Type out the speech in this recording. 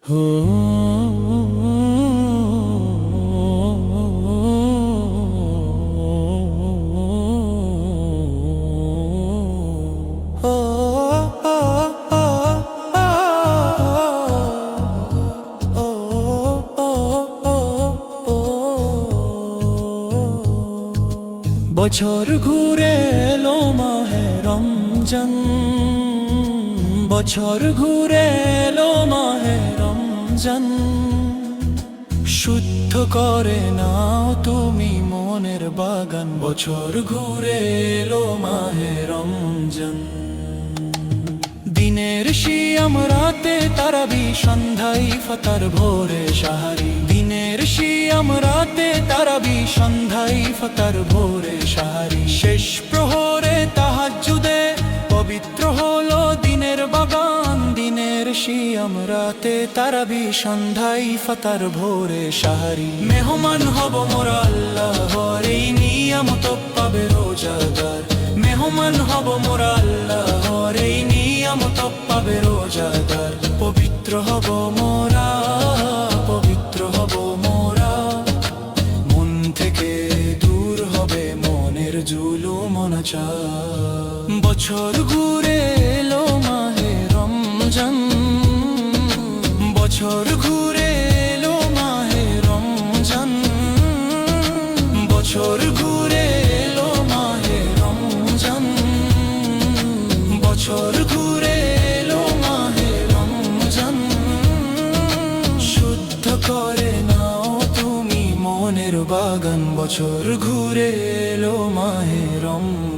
বছর ঘুরে এলো মাহে রমজান, বছর ঘুরে এলো মাহে রমজান। শুদ্ধ করে নাও তুমি মনের বাগান, বছর ঘুরে এলো মাহে রমজান। দিনের শিয়াম রাতে তারাবি, সন্ধ্যায় ইফতার ভোরে সাহারি। দিনের শিয়াম রাতে তারাবি, সন্ধ্যায় ইফতার ভোরে সাহারি। শেষ প্রহরে তাহাজ্জুদে পবিত্র হলো দিনের বাগান। দিনের শিয়াম রাতে তারাবি, সন্ধ্যায় ইফতার ভোরে সাহারি। মেহমান হব মোরা আল্লাহর, এই নিয়ামত পাবে রোজাদার। মেহমান হব মোরা আল্লাহর, এই নিয়ামত পাবে রোজাদার। পবিত্র হব মোরা, পবিত্র হব মোরা। মন থেকে দূর হবে মনের জুলুম অনাচার। বছর ঘুরে এলো মাহে রমজান, বছর ঘুরে এলো মাহে রমজান। বছর ঘুরে এলো মাহে রমজান, বছর ঘুরে এলো মাহে রমজান। শুদ্ধ করে নাও তুমি মনের বাগান, বছর ঘুরে এলো মাহে রমজান।